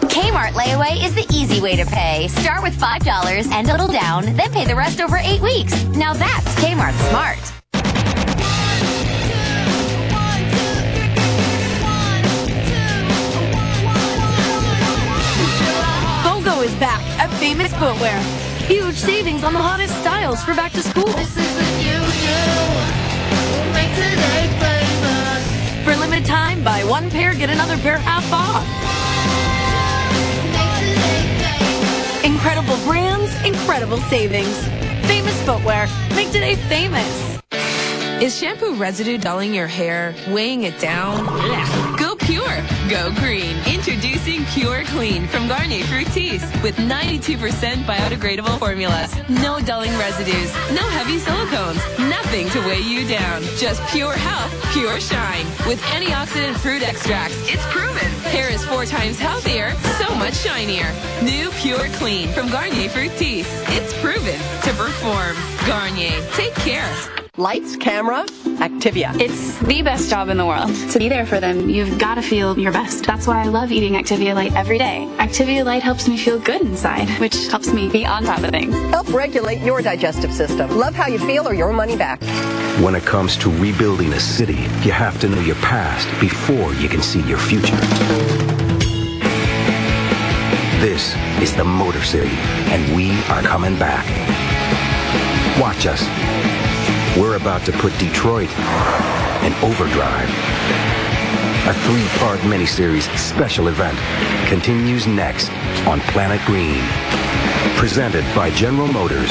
Kmart Layaway is the easy way to pay. Start with $5 and total down, then pay the rest over 8 weeks. Now that's Kmart Smart. BOGO is back at Famous Footwear. Huge savings on the hottest styles for back to school. This is the future. We'll make today famous. For a limited time, buy 1 pair, get another pair half off. Incredible brands, incredible savings. Famous Footwear. Make today famous. Is shampoo residue dulling your hair, weighing it down? Go pure. Go green. Introducing Pure Clean from Garnier Fructis with 92% biodegradable formulas. No dulling residues. No heavy silicones. Nothing to weigh you down. Just pure health, pure shine. With antioxidant fruit extracts. It's proven. Hair is 4 times healthier, so much shinier. New Pure Clean from Garnier Fructis. It's proven to perform. Garnier. Take care. Lights, camera, Activia. It's the best job in the world. To be there for them, you've got to feel your best. That's why I love eating Activia Light every day. Activia Light helps me feel good inside, which helps me be on top of things. Help regulate your digestive system. Love how you feel or your money back. When it comes to rebuilding a city, you have to know your past before you can see your future. This is the Motor City, and we are coming back. Watch us. We're about to put Detroit in overdrive. A 3-part miniseries special event continues next on Planet Green. Presented by General Motors.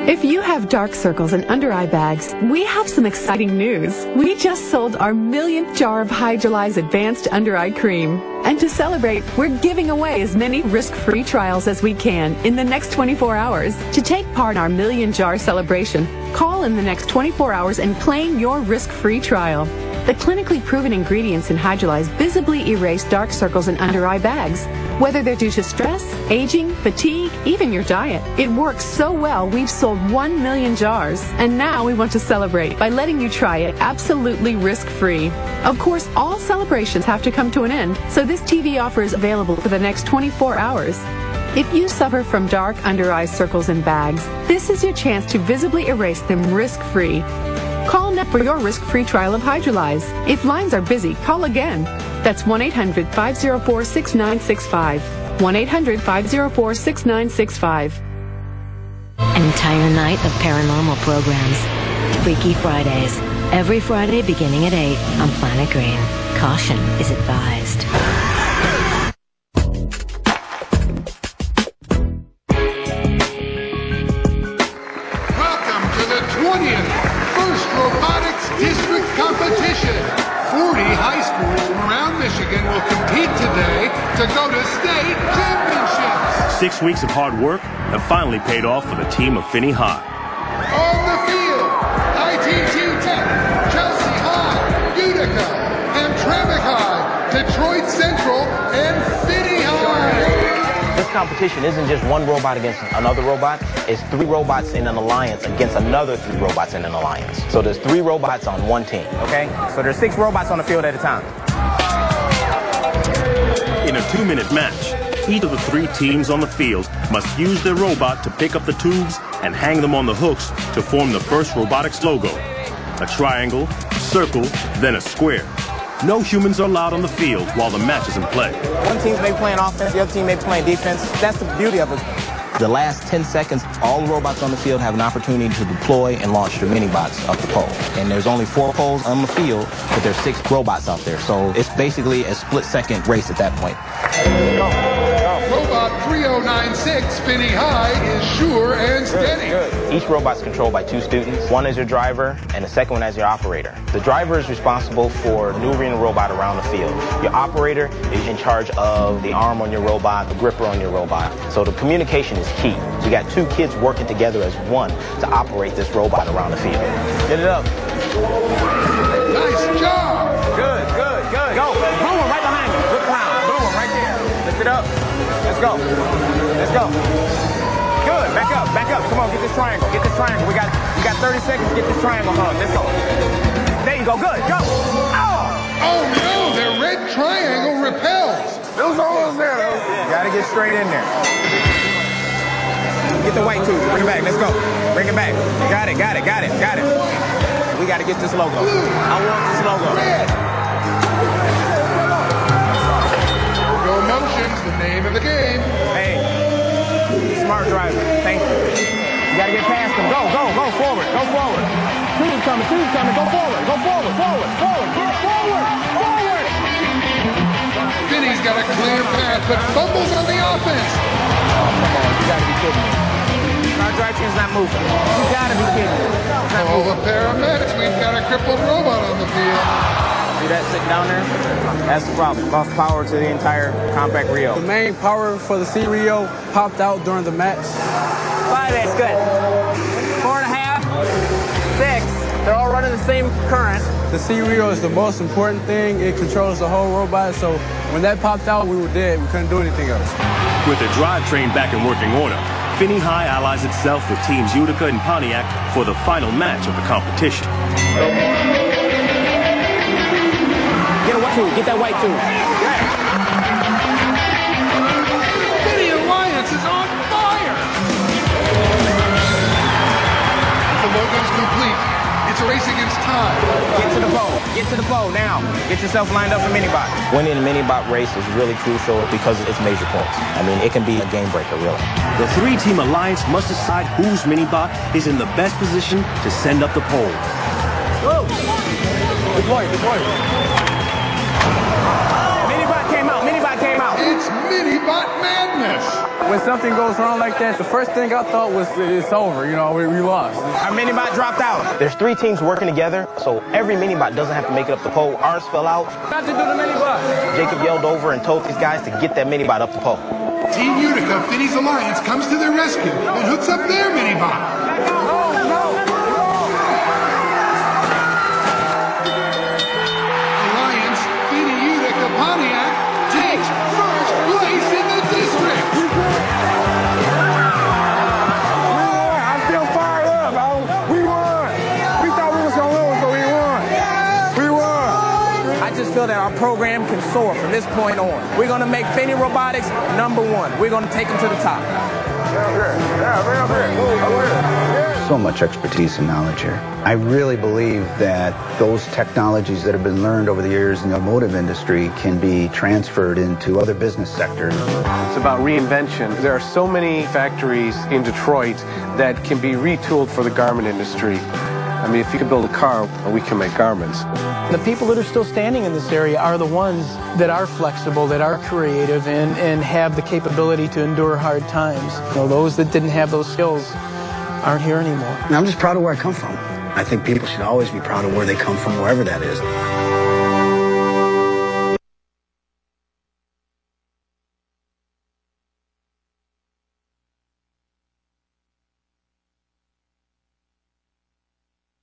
If you have dark circles and under-eye bags, we have some exciting news. We just sold our millionth jar of Hydrolyze Advanced Under-Eye Cream. And to celebrate, we're giving away as many risk-free trials as we can in the next 24 hours. To take part in our million jar celebration, call in the next 24 hours and claim your risk-free trial. The clinically proven ingredients in Hydrolyze visibly erase dark circles and under-eye bags. Whether they're due to stress, aging, fatigue, even your diet, it works so well we've sold 1 million jars. And now we want to celebrate by letting you try it absolutely risk-free. Of course, all celebrations have to come to an end, so this TV offer is available for the next 24 hours. If you suffer from dark under-eye circles and bags, this is your chance to visibly erase them risk-free. Call now for your risk-free trial of Hydrolyze. If lines are busy, call again. That's 1-800-504-6965. 1-800-504-6965. An entire night of paranormal programs. Freaky Fridays. Every Friday beginning at 8 on Planet Green. Caution is advised. Welcome to the 20th F.I.R.S.T Robotics District Competition. 40 high schools from around Michigan will compete today to go to state championships. 6 weeks of hard work have finally paid off for the team of Finney High. On the field, ITT Tech, Chelsea High, Utica, Hamtramck High, Detroit Central, and Finney High. This competition isn't just one robot against another robot. It's 3 robots in an alliance against another 3 robots in an alliance. So there's 3 robots on one team, okay? So there's 6 robots on the field at a time. In a 2-minute match, each of the 3 teams on the field must use their robot to pick up the tubes and hang them on the hooks to form the F.I.R.S.T Robotics logo. A triangle, circle, then a square. No humans are allowed on the field while the match is in play. One team may be playing offense, the other team may be playing defense. That's the beauty of it. The last 10 seconds, all the robots on the field have an opportunity to deploy and launch their mini-bots up the pole. And there's only 4 poles on the field, but there's 6 robots out there. So it's basically a split-second race at that point. Go. Robot 3096, Finney High, is sure and steady. Good. Each robot's controlled by 2 students. One is your driver, and the second one is your operator. The driver is responsible for maneuvering the robot around the field. Your operator is in charge of the arm on your robot, the gripper on your robot. So the communication is key. So you got 2 kids working together as one to operate this robot around the field. Get it up. Nice job. Good. Go. Blue one right behind you. Look behind. Blue one right there. Lift it up. Let's go. Good. Back up. Come on, get this triangle. We got 30 seconds to get this triangle hung. Let's go. There you go. Good. Go. Oh no, their red triangle repels. It was almost there though. Gotta get straight in there. Get the white tube. Bring it back. Let's go. Bring it back. Got it. We gotta get this logo. I want this logo. Go motion's the name of the game. Hey, smart driver. Thank you. You gotta get past them. Go forward. Tube coming. Go forward. Get forward. Finney's got a clear path, but fumbles on the offense. Oh, come on. You gotta be kidding me. Our drive train's not moving. You gotta be kidding me. All the paramedics, we've got a crippled robot on the field. See that sitting down there? That's the problem. Lost power to the entire compact Rio. The main power for the C Rio popped out during the match. 5, that's good. 4.5, 6. They're all running the same current. The C Rio is the most important thing. It controls the whole robot. So when that popped out, we were dead. We couldn't do anything else. With the drivetrain back in working order, Finney High allies itself with teams Utica and Pontiac for the final match of the competition. Get that white tube. Finney Alliance is on fire! The logo's complete. It's a race against time. Get to the pole now. Get yourself lined up for minibot. Winning a minibot race is really crucial because it's major points. I mean, it can be a game breaker, really. The 3-team alliance must decide whose minibot is in the best position to send up the pole. Whoa! Deploy. Minibot came out. It's Minibot Minibot madness. When something goes wrong like that, the first thing I thought was it's over, you know, we lost. Our Minibot dropped out. There's 3 teams working together, so every Minibot doesn't have to make it up the pole. Ours fell out. Not to do the Minibot. Jacob yelled over and told these guys to get that Minibot up the pole. Team Utica, Finney's Alliance, comes to their rescue and hooks up their Minibot. Alliance, Finney, Utica, Pontiac takes first place in the district. I'm still fired up. We won. We thought we was going to lose, but we won. We won. I just feel that our program can soar from this point on. We're going to make F.I.R.S.T Robotics #1. We're going to take them to the top. So much expertise and knowledge here. I really believe that those technologies that have been learned over the years in the automotive industry can be transferred into other business sectors. It's about reinvention. There are so many factories in Detroit that can be retooled for the garment industry. I mean, if you can build a car, we can make garments. The people that are still standing in this area are the ones that are flexible, that are creative, and have the capability to endure hard times. You know, those that didn't have those skills aren't here anymore. And I'm just proud of where I come from. I think people should always be proud of where they come from, wherever that is.